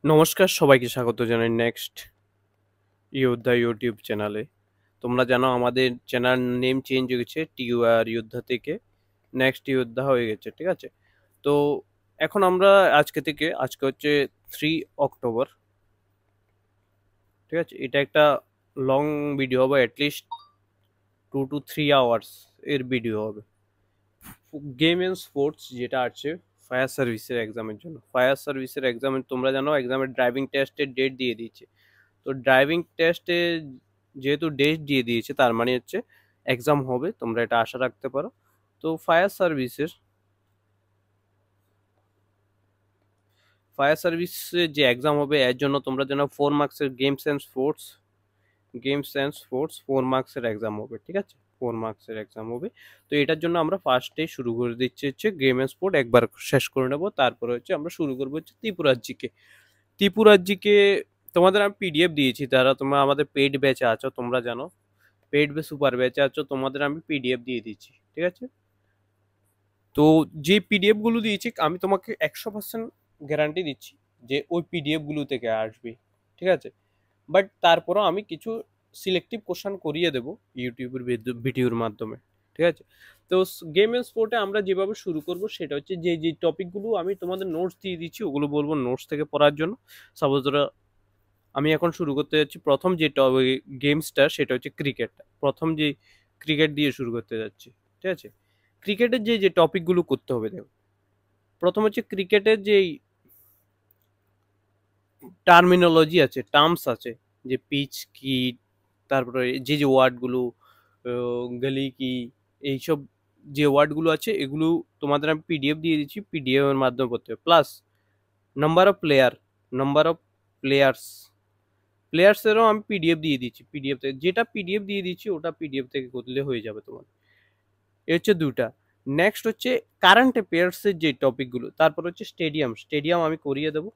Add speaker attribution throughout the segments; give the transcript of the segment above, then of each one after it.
Speaker 1: নমস্কার, সবাইকে স্বাগত জানাই নেক্সট ইয়োদ্ধা ইউটিউব চ্যানেলে। তোমরা জানো আমাদের চ্যানেল নেম চেঞ্জ হয়ে গেছে, টিউআর যোদ্ধা থেকে নেক্সট যোদ্ধা হয়ে গেছে, ঠিক আছে? তো এখন আমরা আজকে হচ্ছে 3 অক্টোবর, ঠিক আছে? এটা একটা লং ভিডিও হবে, অ্যাটলিস্ট 2 to 3 hours এর ভিডিও হবে। গেম অ্যান্ড স্পোর্টস যেটা আছে ফায়ার সার্ভিসের এক্সামের জন্য, ফায়ার সার্ভিসের এক্সামে তোমরা জানো এক্সামের ড্রাইভিং টেস্টের ডেট দিয়ে দিয়েছে। তো ড্রাইভিং টেস্টে যেহেতু ডেট দিয়ে দিয়েছে, তার মানে হচ্ছে এক্সাম হবে, তোমরা এটা আশা রাখতে পারো। তো ফায়ার সার্ভিসের যে এক্সাম হবে এর জন্য তোমরা জানো 4 মার্কসের গেমস অ্যান্ড স্পোর্টস 4 মার্কসের এক্সাম হবে, ঠিক আছে? 4 মার্কসের এক্সাম হবে। তো এটার জন্য আমরা ফার্স্টে শুরু করে দিচ্ছি হচ্ছে গেম অ্যান্ড স্পোর্ট, একবার শেষ করে নেবো। তারপরে হচ্ছে আমরা শুরু করবো হচ্ছে ত্রিপুরার জিকে। তোমাদের আমি পিডিএফ দিয়েছি, তারা তোমরা আমাদের পেইড ব্যাচে আছো, তোমরা জানো পেইড বে সুপার ব্যাচে আছো, তোমাদের আমি পিডিএফ দিয়ে দিচ্ছি, ঠিক আছে? তো যে পিডিএফ গুলো দিয়েছি আমি তোমাকে 100% গ্যারান্টি দিচ্ছি যে ওই পিডিএফ গুলো থেকে আসবে, ঠিক আছে? বাট তারপরও আমি কিছু সিলেক্টিভ কোশ্চেন করিয়ে দেবো ইউটিউবের ভিডিওর মাধ্যমে, ঠিক আছে? তো গেম এন্ড স্পোর্টে আমরা যেভাবে শুরু করব সেটা হচ্ছে যে যে টপিকগুলো আমি তোমাদের নোটস দিয়ে দিচ্ছি ওগুলো বলবো নোটস থেকে পড়ার জন্য। সাপোজ ধরো আমি এখন শুরু করতে যাচ্ছি, প্রথম যে গেমসটা সেটা হচ্ছে ক্রিকেট। প্রথম যে ক্রিকেট দিয়ে শুরু করতে যাচ্ছি, ঠিক আছে? ক্রিকেটের যে যে টপিকগুলো করতে হবে, দেখো প্রথম হচ্ছে ক্রিকেটের যে টার্মিনোলজি আছে, টার্মস আছে, যে পিচ কি, তারপরে যে যে ওয়ার্ডগুলো, গলি কি, এইসব যে ওয়ার্ডগুলো আছে এগুলো তোমাদের আমি পিডিএফ দিয়ে দিচ্ছি, পিডিএফ এর মাধ্যমে পড়তে হবে। প্লাস নাম্বার অফ প্লেয়ার্স প্লেয়ার্সেরও আমি পিডিএফ দিয়ে দিচ্ছি, পিডিএফ থেকে যেটা পিডিএফ দিয়ে দিচ্ছি ওটা পিডিএফ থেকে করলে হয়ে যাবে তোমার। এ হচ্ছে দুটা। নেক্সট হচ্ছে কারেন্ট অ্যাফেয়ার্সের যে টপিকগুলো, তারপর হচ্ছে স্টেডিয়াম আমি করিয়ে দেবো।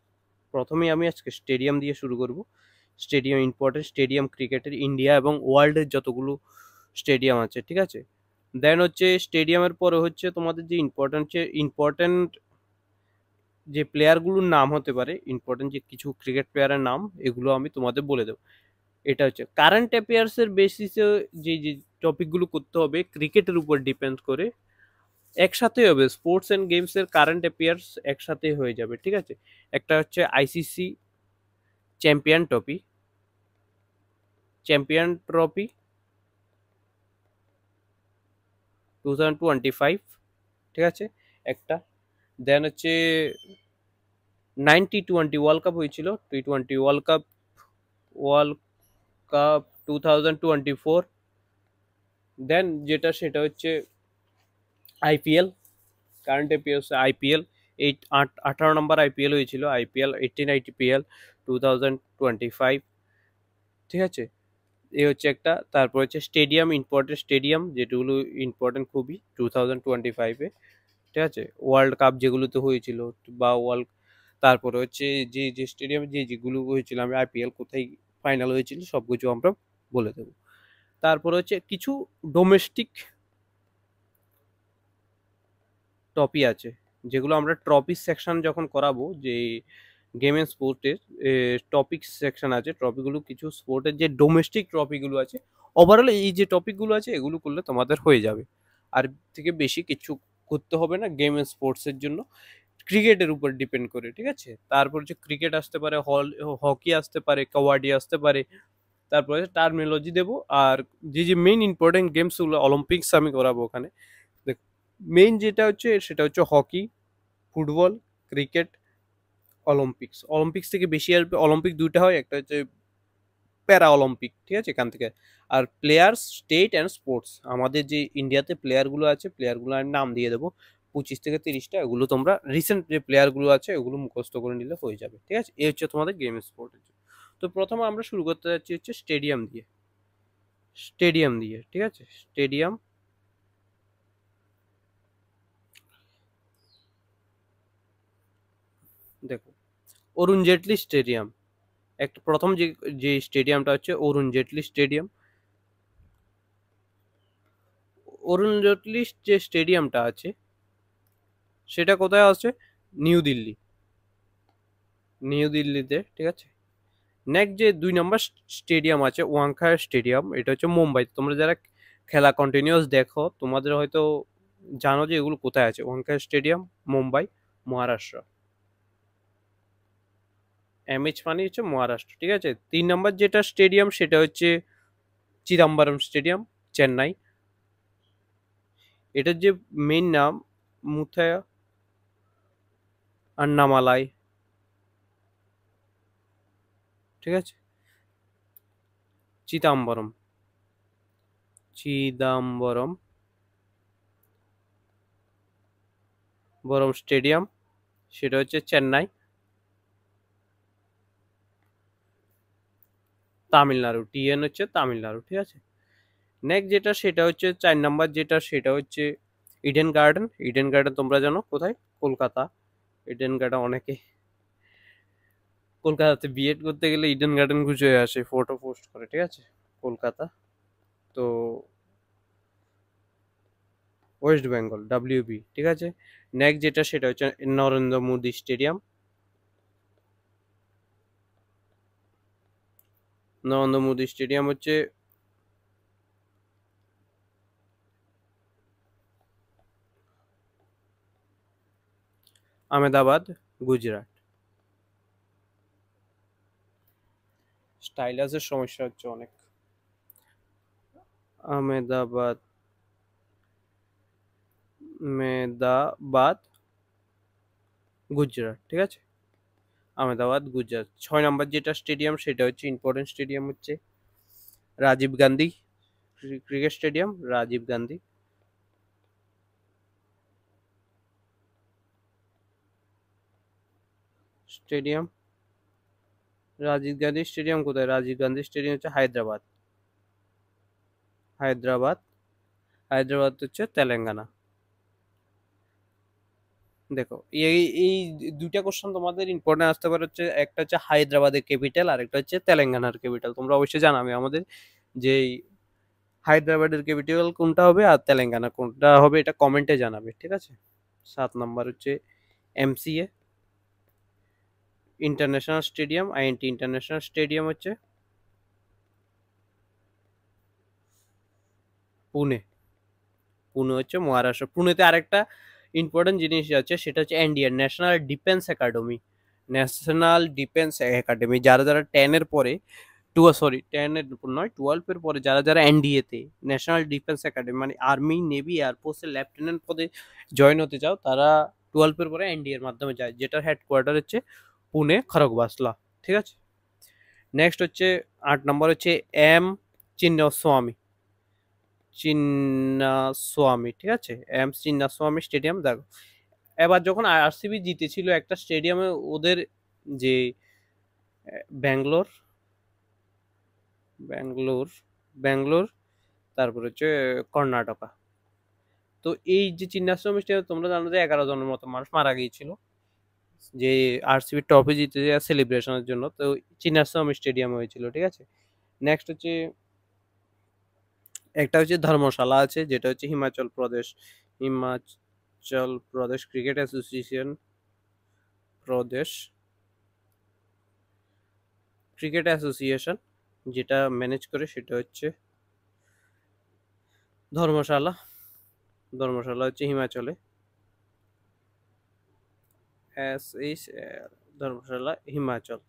Speaker 1: প্রথমেই আমি আজকে স্টেডিয়াম দিয়ে শুরু করব। স্টেডিয়াম ইম্পর্টেন্ট, স্টেডিয়াম ক্রিকেটের ইন্ডিয়া এবং ওয়ার্ল্ডের যতগুলো স্টেডিয়াম আছে, ঠিক আছে? দেন হচ্ছে স্টেডিয়ামের পরে হচ্ছে তোমাদের যে ইম্পর্টেন্ট যে প্লেয়ারগুলোর নাম হতে পারে, ইম্পর্টেন্ট যে কিছু ক্রিকেট প্লেয়ারের নাম, এগুলো আমি তোমাদের বলে দেবো। এটা হচ্ছে কারেন্ট অ্যাফেয়ার্সের বেসিসে যে যে টপিকগুলো করতে হবে ক্রিকেটের উপর ডিপেন্ড করে, একসাথে হবে স্পোর্টস অ্যান্ড গেমস এর কারেন্ট অ্যাফেয়ার্স একসাথে হয়ে যাবে, ঠিক আছে? একটা হচ্ছে ICC champion trophy champion trophy 2025, ঠিক আছে? একটা। দেন হচ্ছে 90-20 ওয়ার্ল্ড কাপ হয়েছিল, T20 ওয়ার্ল্ড কাপ 2024। দেন যেটা সেটা হচ্ছে আইপিএল, কারেন্ট অ্যাফেয়ার্স আইপিএল, 18 নম্বর আইপিএল হয়েছিল, আইপিএল 18 আইপিএল 2025, ঠিক আছে? এই হচ্ছে একটা। তারপর হচ্ছে স্টেডিয়াম, ইম্পর্টেন্ট স্টেডিয়াম যেগুলো ইম্পর্টেন্ট খুবই 2025-এ, ঠিক আছে? ওয়ার্ল্ড কাপ যেগুলোতে হয়েছিল বা ওয়ার্ল্ড, তারপরে হচ্ছে যে যে স্টেডিয়াম যে যেগুলো হয়েছিল, আমি আইপিএল কোথায় ফাইনাল হয়েছিল সব কিছু আমরা বলে দেবো। তারপরে হচ্ছে কিছু ডোমেস্টিক ট্রফি আছে, যেগুলো আমরা ট্রফি সেকশন যখন করাবো, যে গেম এন্ড স্পোর্টের টপিক সেকশন আছে, ট্রফিগুলো কিছু স্পোর্টের যে ডোমেস্টিক ট্রফিগুলো আছে, ওভারঅল এই যে টপিকগুলো আছে এগুলো করলে তোমাদের হয়ে যাবে। আর থেকে বেশি কিছু করতে হবে না গেম এন্ড স্পোর্টসের জন্য, ক্রিকেটের উপর ডিপেন্ড করে, ঠিক আছে? তারপর যে ক্রিকেট আসতে পারে, হকি আসতে পারে, কাবাডি আসতে পারে, তারপরে টার্মিনোলজি দেবো। আর যে যে মেইন ইম্পর্টেন্ট গেমসগুলো অলিম্পিক্স আমি করাবো ওখানে। দেখ, মেইন যেটা হচ্ছে সেটা হচ্ছে হকি, ফুটবল, ক্রিকেট, অলিম্পিক্স থেকে বেশি আসবে। অলিম্পিক দুইটা হয়, একটা হচ্ছে প্যারা অলিম্পিক, ঠিক আছে, এখান থেকে। আর প্লেয়ার্স স্টেট অ্যান্ড স্পোর্টস, আমাদের যে ইন্ডিয়াতে প্লেয়ারগুলো আছে, প্লেয়ারগুলো আমি নাম দিয়ে দেবো 25 থেকে 30টা। এগুলো তোমরা রিসেন্ট যে প্লেয়ারগুলো আছে ওগুলো মুখস্থ করে নিলে হয়ে যাবে, ঠিক আছে? এই হচ্ছে তোমাদের গেম স্পোর্টের জন্য। তো প্রথমে আমরা শুরু করতে যাচ্ছি হচ্ছে স্টেডিয়াম দিয়ে, ঠিক আছে? স্টেডিয়াম, দেখো অরুণ জেটলি স্টেডিয়াম, একটা প্রথম যে যে স্টেডিয়ামটা হচ্ছে অরুণ জেটলি স্টেডিয়াম। অরুণ জেটলি যে স্টেডিয়ামটা আছে সেটা কোথায় আছে? নিউ দিল্লি। নিউ দিল্লিতে, ঠিক আছে। নেক্সট যে 2 নম্বর স্টেডিয়াম আছে ওয়াংখাড়ে স্টেডিয়াম, এটা হচ্ছে মুম্বাই। তোমরা যারা খেলা কন্টিনিউয়াস দেখো তোমাদের হয়তো জানো যে এগুলো কোথায় আছে। ওয়াংখাড়ে স্টেডিয়াম মুম্বাই, মহারাষ্ট্র। এমএইচ মানে হচ্ছে মহারাষ্ট্র, ঠিক আছে। 3 নম্বর যেটা স্টেডিয়াম সেটা হচ্ছে চিদাম্বরম স্টেডিয়াম, চেন্নাই। এটার যে মেইন নাম মুথায়া আন্নামালাই, ঠিক আছে। চিদাম্বরম, চিদাম্বরম বরম স্টেডিয়াম, সেটা হচ্ছে চেন্নাই, তামিলনাড়ু। টিএন হচ্ছে তামিলনাড়ু, ঠিক আছে। নেক্সট যেটা সেটা হচ্ছে 4 নাম্বার যেটা সেটা হচ্ছে ইডেন গার্ডেন। ইডেন গার্ডেন তোমরা জানো কোথায়? কলকাতা। ইডেন গার্ডেন অনেকে কলকাতাতে বিএড করতে গেলে ইডেন গার্ডেন খুঁজে আসে, ফটো পোস্ট করে, ঠিক আছে। কলকাতা। তো ওয়েস্ট বেঙ্গল, ডাব্লিউবি, ঠিক আছে। নেক্সট যেটা সেটা হচ্ছে নরেন্দ্র মোদী স্টেডিয়াম। নরেন্দ্র মোদী স্টেডিয়াম হচ্ছে আহমেদাবাদ, গুজরাট। স্টাইলাসের সমস্যা হচ্ছে অনেক। আহমেদাবাদ, আহমেদাবাদ, গুজরাট, ঠিক আছে। আহমেদাবাদ, গুজরাট। 6 নম্বর যেটা স্টেডিয়াম সেটা হচ্ছে ইম্পর্টেন্ট স্টেডিয়াম হচ্ছে Rajiv Gandhi cricket stadium, Rajiv Gandhi stadium. Rajiv Gandhi stadium কোথায়? রাজীব গান্ধী স্টেডিয়াম হচ্ছে হায়দ্রাবাদ, হায়দ্রাবাদ। হায়দ্রাবাদ হচ্ছে তেলেঙ্গানা। দেখো এই এই দুইটা কোশ্চেন তোমাদের ইম্পর্টেন্ট আসতে পারে হচ্ছে, একটা হচ্ছে হায়দ্রাবাদের ক্যাপিটাল আর একটা হচ্ছে তেলেঙ্গানার ক্যাপিটাল। তোমরা অবশ্যই জানাবে আমাদের যে হায়দ্রাবাদের ক্যাপিটাল কোনটা হবে আর তেলেঙ্গানা কোনটা হবে, এটা কমেন্টে জানাবে, ঠিক আছে। 7 নাম্বার হচ্ছে MCA international stadium, int international stadium হচ্ছে পুনে। পুনে হচ্ছে মহারাষ্ট্র। পুনেতে আরেকটা ইম্পর্টেন্ট জিনিস আছে সেটা হচ্ছে NDA, national defence academy. National defence academy যারা যারা 10 এর পরে, সরি 10 এর নয় 12 এর পরে যারা যারা এনডিএ তে ন্যাশনাল ডিফেন্স একাডেমি মানে আর্মি, নেভি, এয়ারফোর্সের লেফটেন্যান্ট পদে জয়েন হতে চাও তারা 12 এর পরে এনডিএ এর মাধ্যমে যায়, যেটার হেডকোয়ার্টার হচ্ছে পুনে খড়গবাসলা, ঠিক আছে। নেক্সট হচ্ছে 8 নম্বর হচ্ছে এম চিন্নাস্বামী, চিন্নাস্বামী, ঠিক আছে। M Chinnaswamy stadium. দেখো এবার যখন আরসিবি জিতেছিল একটা স্টেডিয়ামে ওদের যে ব্যাঙ্গালোর, ব্যাঙ্গালোর, ব্যাঙ্গালোর, তারপর হচ্ছে কর্ণাটকা। তো এই যে চিন্নাস্বামী স্টেডিয়াম তোমরা জানো যে 11 জনের মতো মানুষ মারা গিয়েছিল যে আরসিবি ট্রফি জিতে যাওয়ার সেলিব্রেশনের জন্য। তো চিন্নাস্বামী স্টেডিয়াম হয়েছিল, ঠিক আছে। নেক্সট হচ্ছে একটা হচ্ছে ধর্মশালা আছে যেটা হচ্ছে হিমাচল প্রদেশ, হিমাচল প্রদেশ ক্রিকেট অ্যাসোসিয়েশন, প্রদেশ ক্রিকেট অ্যাসোসিয়েশন যেটা ম্যানেজ করে সেটা হচ্ছে ধর্মশালা। ধর্মশালা হচ্ছে হিমাচলে, এইচ ধর্মশালা হিমাচল,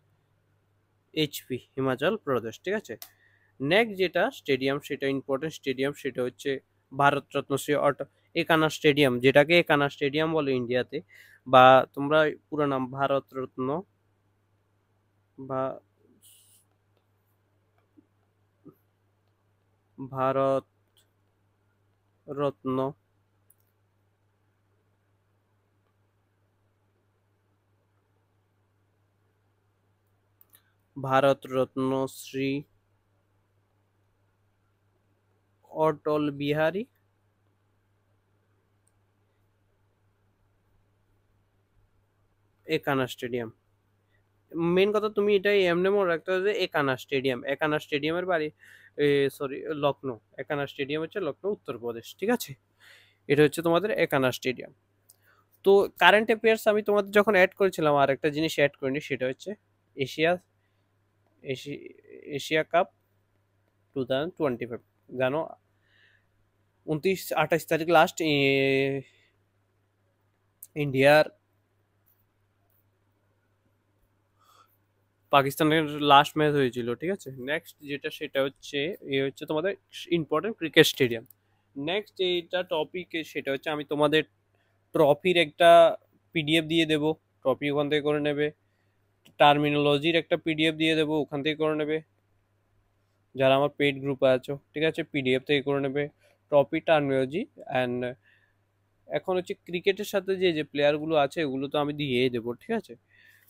Speaker 1: এইচপি হিমাচল প্রদেশ, ঠিক আছে। নেক্সট যেটা স্টেডিয়াম সেটা ইম্পর্টেন্ট স্টেডিয়াম সেটা হচ্ছে ভারতরত্ন শ্রী একানা স্টেডিয়াম, যেটাকে একানা স্টেডিয়াম বলে ইন্ডিয়াতে, বা তোমরা পুরো নাম ভারতরত্ন বা ভারত রত্ন ভারতরত্ন শ্রী অটল বিহারী একানা স্টেডিয়াম। মেন কথা তুমি এটাই এমনি মনে রাখতে হবে যে একানা স্টেডিয়াম, একানা স্টেডিয়ামের বাড়ি সরি লখনৌ। একানা স্টেডিয়াম হচ্ছে লখনৌ উত্তরপ্রদেশ, ঠিক আছে। এটা হচ্ছে তোমাদের একানা স্টেডিয়াম। তো কারেন্ট অ্যাফেয়ার্স আমি তোমাদের যখন অ্যাড করেছিলাম আর একটা জিনিস অ্যাড করিনি, সেটা হচ্ছে এশিয়া এশিয়া কাপ 2025। জানো 29-28 তারিখ লাস্ট ইন্ডিয়ার পাকিস্তানের লাস্ট ম্যাচ হয়েছিল, ঠিক আছে। নেক্সট যেটা সেটা হচ্ছে হচ্ছে তোমাদের ইম্পর্টেন্ট ক্রিকেট স্টেডিয়াম। নেক্সট যেটা টপিক সেটা হচ্ছে আমি তোমাদের ট্রফির একটা পিডিএফ দিয়ে দেবো, ট্রফি ওখান থেকে করে নেবে। টার্মিনোলজির একটা পিডিএফ দিয়ে দেবো, ওখান থেকে করে নেবে যারা আমার পেড গ্রুপে আছো, ঠিক আছে, পিডিএফ থেকে করে নেবে ট্রফি টার্মিনোলজি। অ্যান্ড এখন হচ্ছে ক্রিকেটের সাথে যে যে প্লেয়ারগুলো আছে ওগুলো তো আমি দিয়েই দেবো, ঠিক আছে।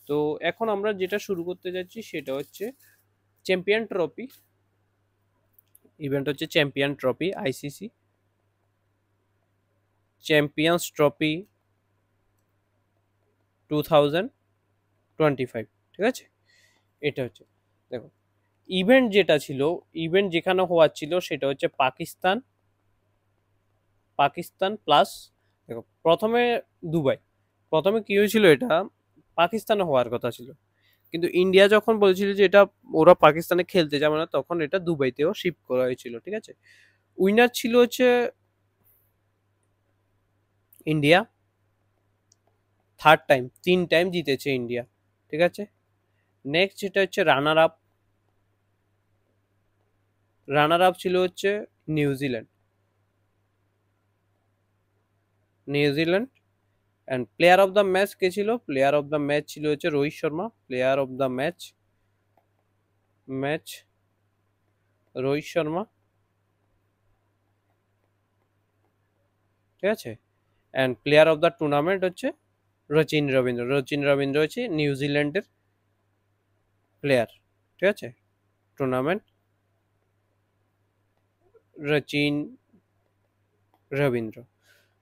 Speaker 1: তো এখন আমরা যেটা শুরু করতে যাচ্ছি সেটা হচ্ছে চ্যাম্পিয়ন ট্রফি। ইভেন্ট হচ্ছে champion trophy, ICC champions trophy 2025, ঠিক আছে। এটা হচ্ছে, দেখো, ইভেন্ট যেটা ছিল, ইভেন্ট যেখানে হওয়ার ছিল সেটা হচ্ছে পাকিস্তান প্লাস, দেখো প্রথমে দুবাই। প্রথমে কি হয়েছিল, এটা পাকিস্তানে হওয়ার কথা ছিল, কিন্তু ইন্ডিয়া যখন বলছিল যে এটা ওরা পাকিস্তানে খেলতে যাবে না, তখন এটা দুবাইতেও শিফট করা হয়েছিল, ঠিক আছে। উইনার ছিল হচ্ছে ইন্ডিয়া, থার্ড টাইম, 3 টাইম জিতেছে ইন্ডিয়া, ঠিক আছে। নেক্সট যেটা হচ্ছে রানার আপ ছিল হচ্ছে New Zealand. And player of the match কে ছিল, প্লেয়ার অফ দ্য ম্যাচ ছিল হচ্ছে Rohit Sharma. Player of the match Rohit Sharma, ঠিক আছে। And player of the tournament হচ্ছে রচিন রবীন্দ্র হচ্ছে নিউজিল্যান্ডের প্লেয়ার, ঠিক আছে। টুর্নামেন্ট রচিন রবীন্দ্র।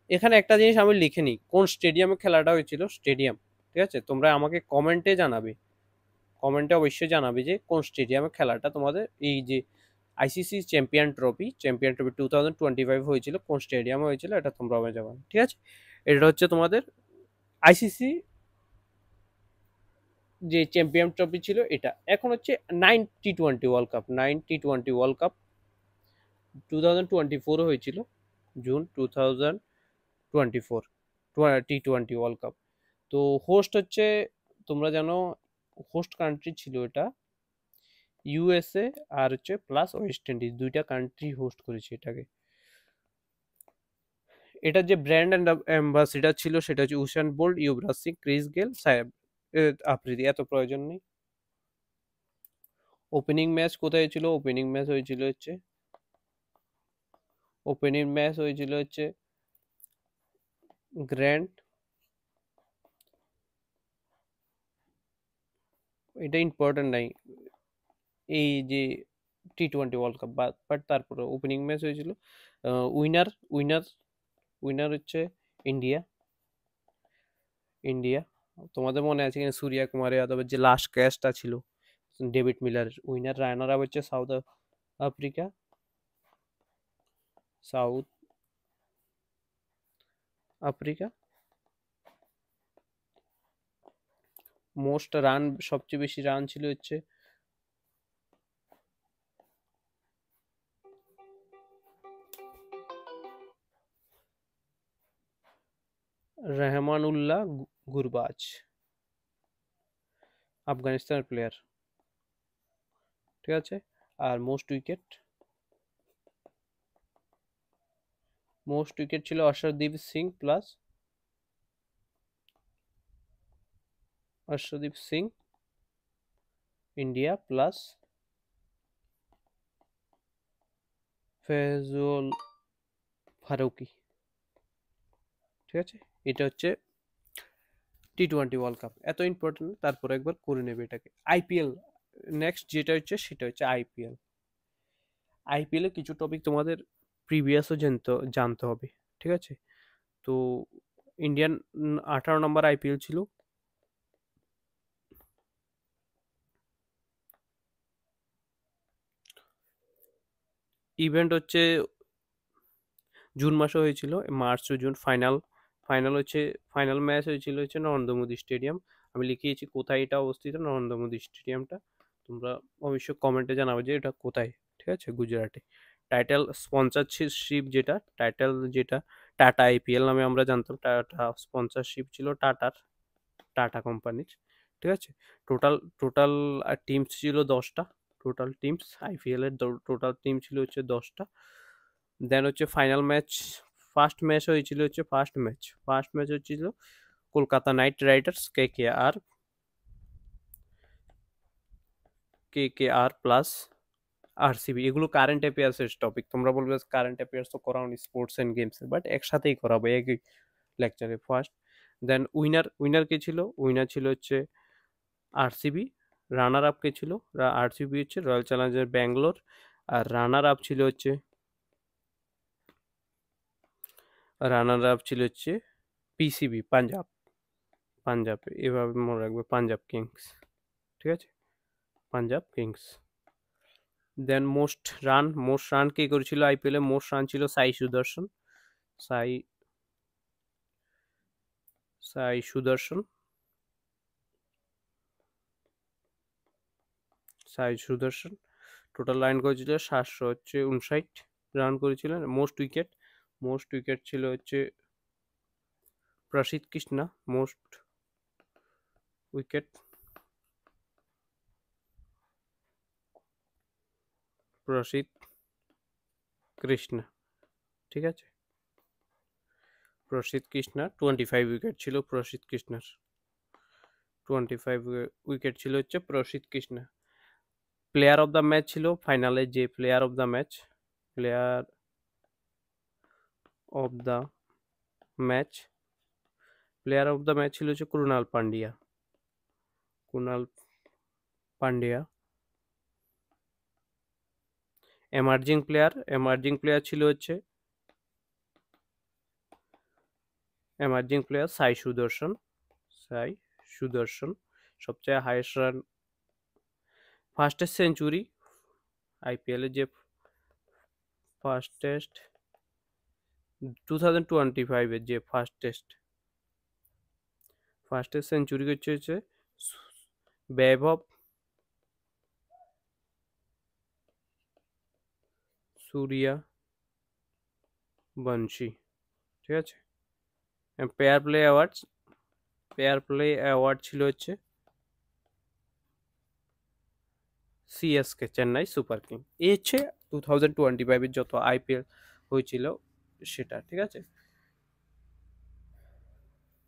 Speaker 1: এখানে একটা জিনিস আমি লিখে নিই, কোন স্টেডিয়ামে খেলাটা হয়েছিল, স্টেডিয়াম, ঠিক আছে। তোমরা আমাকে কমেন্টে জানাবে, কমেন্টে অবশ্যই জানাবে যে কোন স্টেডিয়ামে খেলাটা তোমাদের এই যে আইসিসি চ্যাম্পিয়ন ট্রফি 2025 হয়েছিল, কোন স্টেডিয়ামে হয়েছিল, এটা তোমরা আমায় জানাবে, ঠিক আছে। এটা হচ্ছে তোমাদের আইসিসি যে চ্যাম্পিয়ন ট্রফি ছিল এটা। এখন হচ্ছে 9 T20 ওয়ার্ল্ড কাপ 2024 হয়েছিল, জুন 2024 T20 ওয়ার্ল্ড কাপ। তো হোস্ট হচ্ছে, তোমরা জানো হোস্ট কান্ট্রি ছিল এটা ইউএসএ আর হচ্ছে প্লাস ওয়েস্ট ইন্ডিজ, দুইটা কান্ট্রি হোস্ট করেছে এটাকে। এটা যে ব্র্যান্ড অ্যান্ড অ্যাম্বাসিডার ছিল সেটা হচ্ছে Usain Bolt, Yuvraj Singh, Chris Gayle, Shahid Afridi, এত প্রয়োজন নেই। ওপেনিং ম্যাচ কোথায় ছিল, ওপেনিং ম্যাচ হয়েছিল হচ্ছে গ্র্যান্ড, এটা ইম্পর্টেন্ট নাই এই যে T20 ওয়ার্ল্ড কাপ, বাট তারপরে ওপেনিং ম্যাচ হয়েছিল। উইনার উইনার উইনার হচ্ছে ইন্ডিয়া। ইন্ডিয়া তোমাদের মনে আছে কিনা, সূর্য কুমার যাদবের যে লাস্ট ক্যাচটা ছিল ডেভিড মিলারের। উইনার, রানার আপ হচ্ছে Africa south Africa. Most run, সবচেয়ে বেশি রান ছিল হচ্ছে রেহমানুল্লাহ গুরবাজ, আফগানিস্তানের প্লেয়ার, ঠিক আছে। আর মোস্ট উইকেট ছিল অর্শদীপ সিং ইন্ডিয়া প্লাস ফেজুল ফারুকি, ঠিক আছে। এটা হচ্ছে T20 ওয়ার্ল্ড কাপ, এত ইম্পর্টেন্ট, তারপর একবার করে নেবে এটাকে। আইপিএল নেক্সট যেটা হচ্ছে সেটা হচ্ছে আইপিএল এ কিছু টপিক তোমাদের প্রিভিয়াসও জানতে হবে, ঠিক আছে। তো ইন্ডিয়ান 18 নম্বর আইপিএল ছিল। ইভেন্ট হচ্ছে জুন মাসে হয়েছিল, March two June final final match হয়েছিল হচ্ছে নরেন্দ্র মোদী স্টেডিয়াম। আমি লিখিয়েছি কোথায় এটা অবস্থিত, নরেন্দ্র মোদী স্টেডিয়ামটা। তোমরা অবশ্যই কমেন্টে জানাবে যে এটা কোথায়, ঠিক আছে, গুজরাটে। টাইটেল স্পন্সরশিপ যেটা টাটা আইপিএল নামে আমরা জানতাম, টাটা স্পন্সরশিপ ছিল টাটা কোম্পানির, ঠিক আছে। টোটাল টোটাল টিমস ছিল 10টা, টোটাল টিমস আইপিএল এর টোটাল টিম ছিল হচ্ছে 10টা। দেন হচ্ছে ফাইনাল ম্যাচ, ফার্স্ট ম্যাচ হচ্ছিল কলকাতা নাইট রাইডার্স কে কে আর প্লাস আরসিবি। এগুলো কারেন্ট অ্যাফেয়ার্সের টপিক। তোমরা বলবে কারেন্ট অ্যাফেয়ার্স তো করাওনি স্পোর্টস এন্ড গেমস, বাট একসাথেই করাবো একই লেকচারে। ফার্স্ট দেন উইনার কে ছিল? উইনার ছিল হচ্ছে আরসিবি। রানার আপ কে ছিল? আরসিবি হচ্ছে রয়্যাল চ্যালেঞ্জার্স ব্যাঙ্গালোর। আর রানার আপ ছিল হচ্ছে পিসিবি, পাঞ্জাব এভাবে মনে রাখবে, পাঞ্জাব কিংস, ঠিক আছে, পাঞ্জাব কিংস। দেন মোস্ট রান কে করেছিল আইপিএল এ? মোস্ট রান ছিল সাই সুদর্শন। সাই সাই সুদর্শন সাই সুদর্শন টোটাল রান করেছিল 759 রান করেছিলেন। মোস্ট উইকেট ছিল হচ্ছে প্রসিদ্ধ কৃষ্ণা। মোস্ট উইকেট প্রসিদ্ধ কৃষ্ণা, ঠিক আছে। প্রসিদ্ধ কৃষ্ণা 25 উইকেট ছিল প্রসিদ্ধ কৃষ্ণার। 25 উইকেট ছিল হচ্ছে প্রসিদ্ধ Krishna. Player of the match ছিল ফাইনালে, যে প্লেয়ার অফ দ্য ম্যাচ ছিল হচ্ছে কুনাল পান্ডিয়া। এমার্জিং প্লেয়ার ছিল হচ্ছে সাই সুদর্শন। সবচেয়ে highest run, fastest century IPL এর, যে ফার্স্টেস্ট 2025 এর যে ফার্স্টেস্ট সেঞ্চুরি হচ্ছে বৈভব সূর্যবংশী, ঠিক আছে। পেয়ার প্লে অ্যাওয়ার্ড ছিল হচ্ছে সিএসকে, চেন্নাই সুপার কিং। এই হচ্ছে 2025 এর যত আইপিএল হয়েছিল সেটা, ঠিক আছে।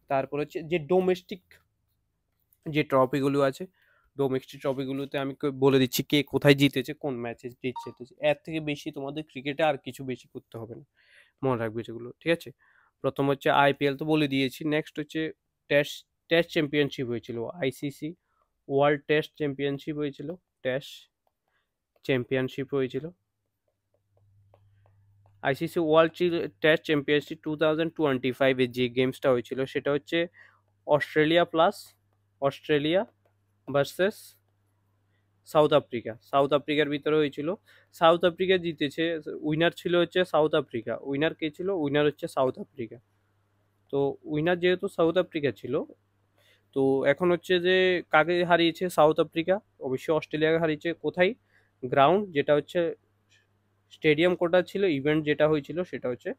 Speaker 1: তারপর হচ্ছে যে ডোমেস্টিক যে ট্রফিগুলো আছে, ডোমেস্টিক ট্রফিগুলোতে আমি বলে দিচ্ছি কে কোথায় জিতেছে, কোন ম্যাচে জিতেছে। এর থেকে বেশি তোমাদের ক্রিকেটে আর কিছু বেশি করতে হবে না, মনে রাখবে যেগুলো, ঠিক আছে। প্রথম হচ্ছে আইপিএল তো বলে দিয়েছি। নেক্সট হচ্ছে টেস্ট টেস্ট চ্যাম্পিয়নশিপ হয়েছিল, আইসিসি ওয়ার্ল্ড টেস্ট চ্যাম্পিয়নশিপ হয়েছিল। টেস্ট চ্যাম্পিয়নশিপ হয়েছিল আইসিসি ওয়ার্ল্ড টেস্ট চ্যাম্পিয়নশিপ 2025 এর যে গেমসটা হয়েছিল সেটা হচ্ছে অস্ট্রেলিয়া ভার্সেস সাউথ আফ্রিকার ভিতরে হয়েছিল। সাউথ আফ্রিকা জিতেছে। উইনার ছিল হচ্ছে সাউথ আফ্রিকা। উইনার কে ছিল? উইনার হচ্ছে সাউথ আফ্রিকা। তো উইনার যেহেতু সাউথ আফ্রিকা ছিল, তো এখন হচ্ছে যে কাকে হারিয়েছে সাউথ আফ্রিকা? অবশ্যই অস্ট্রেলিয়াকে হারিয়েছে। কোথায়? গ্রাউন্ড যেটা হচ্ছে স্টেডিয়াম কোটা ছিল, ইভেন্ট যেটা হয়েছিল সেটা হচ্ছে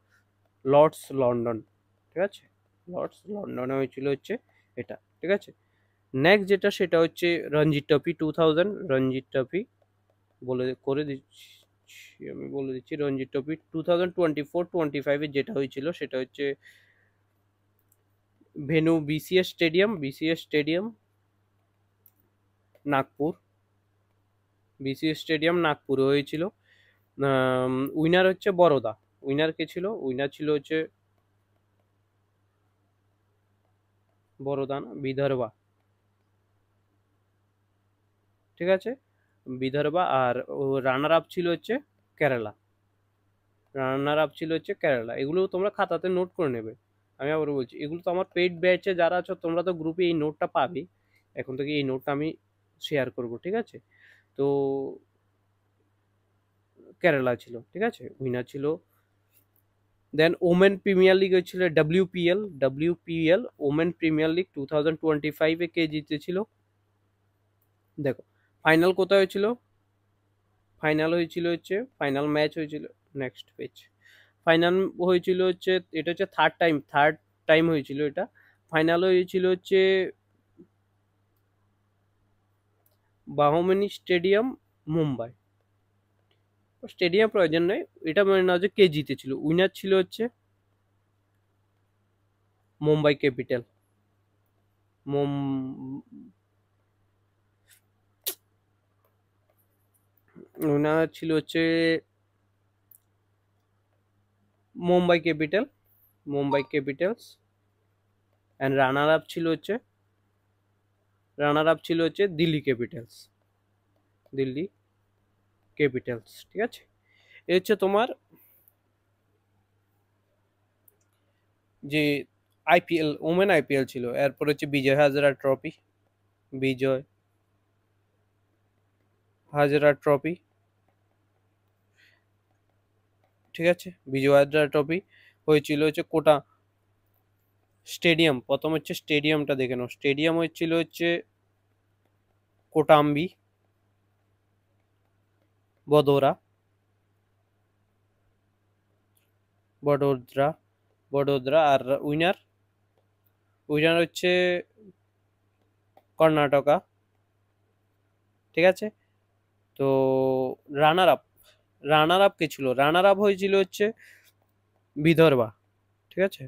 Speaker 1: লর্ডস লন্ডন, ঠিক আছে। লর্ডস লন্ডনে হয়েছিল হচ্ছে এটা, ঠিক আছে। নেক্সট যেটা সেটা হচ্ছে রঞ্জি ট্রফি 2000, রঞ্জি ট্রফি বলে দিচ্ছি রঞ্জি ট্রফি 2024-25 এর যেটা হয়েছিল সেটা হচ্ছে venue BCS stadium Nagpur. BCS stadium নাগপুরে হয়েছিল। উইনার হচ্ছে বরোদা। উইনার কে ছিল? উইনার ছিল হচ্ছে বরোদা না, বিদর্ভা, ঠিক আছে, বিদর্ভা। আর রানার আপ ছিল হচ্ছে কেরালা। এগুলো তোমরা খাতাতে নোট করে নেবে। আমি আবার বলছি, এগুলো তো আমার পেইড ব্যাচে যারা আছো তোমরা তো গ্রুপে এই নোটটা পাবে। এখন থেকে এই নোটটা আমি শেয়ার করব, ঠিক আছে। তো কেরালা ছিল, ঠিক আছে। উইনার ছিল দেন ওমেন প্রিমিয়ার লিগ হয়েছিল ডব্লিউপিএল ওমেন প্রিমিয়ার লিগ 2025-এ কে জিতেছিল? দেখো ফাইনাল কোথায় হয়েছিল? ফাইনাল হয়েছিল হচ্ছে ফাইনাল ম্যাচ হয়েছিল, নেক্সট পেজ, ফাইনাল হয়েছিল হচ্ছে, এটা হচ্ছে থার্ড টাইম হয়েছিল এটা। ফাইনাল হয়েছিল হচ্ছে বাহমানি স্টেডিয়াম, মুম্বাই। স্টেডিয়াম প্রয়োজন নেই, এটা মনে না যে কে জিতেছিল। উইনার ছিল হচ্ছে মুম্বাই ক্যাপিটাল। উইনার ছিল হচ্ছে Mumbai Capitals and runner up ছিল হচ্ছে দিল্লি ক্যাপিটালস। ঠিক আছে, এ হচ্ছে তোমার যে আইপিএল, ওমেন আইপিএল ছিল। এরপর হচ্ছে বিজয় হাজারা ট্রফি, ঠিক আছে। বিজয় হাজারা ট্রফি হয়েছিল হচ্ছে কোটা স্টেডিয়াম। প্রথম হচ্ছে স্টেডিয়ামটা দেখে নাও, স্টেডিয়াম হয়েছিল হচ্ছে কোটাম্বি, বদোদরা আর উইনার হচ্ছে কর্ণাটকা। ঠিক আছে, তো রানার আপ কে ছিল? রানার আপ হয়েছিল হচ্ছে বিদর্ভা। ঠিক আছে,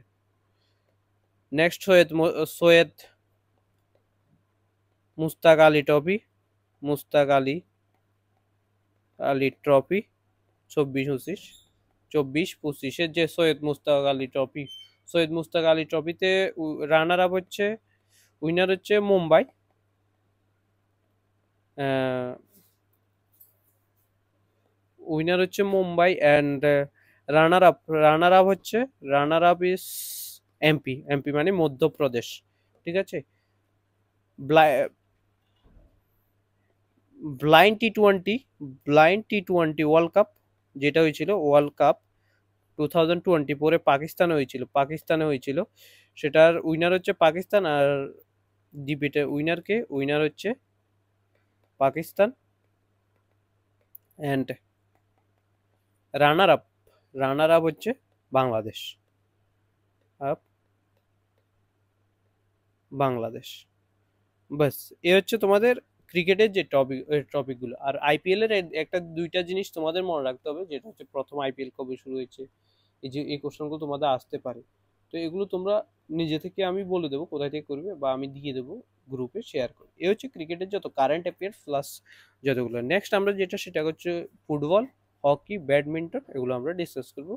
Speaker 1: নেক্সট সৈয়দ মুস্তাক আলী ট্রফি 24-25-এর যে সৈয়দ মুস্তাক আলী ট্রফিতে রানার আপ হচ্ছে, উইনার হচ্ছে Mumbai, and runner up is MP মানে মধ্যপ্রদেশ। ঠিক আছে, blind T twenty world cup যেটা হয়েছিল, 2024-এ পাকিস্তানে হয়েছিল, সেটার উইনার হচ্ছে পাকিস্তান। আর উইনার হচ্ছে পাকিস্তান অ্যান্ড রানার আপ হচ্ছে বাংলাদেশ। বাস, এ হচ্ছে তোমাদের ক্রিকেটের যে টপিকগুলো। আর আইপিএল এর একটা দুইটা জিনিস তোমাদের মনে রাখতে হবে, যেটা হচ্ছে প্রথম আইপিএল কবে শুরু হয়েছে, এই কোশ্চেনগুলো তোমাদের আসতে পারে। তো এগুলো তোমরা নিজে থেকে, আমি বলে দেবো কোথায় থেকে করবে, বা আমি দিয়ে দেবো গ্রুপে শেয়ার করবে। এ হচ্ছে ক্রিকেটের যত কারেন্ট অ্যাফেয়ার প্লাস যতগুলো। নেক্সট আমরা যেটা, সেটা হচ্ছে ফুটবল, হকি, ব্যাডমিন্টন, এগুলো আমরা ডিসকাস করবো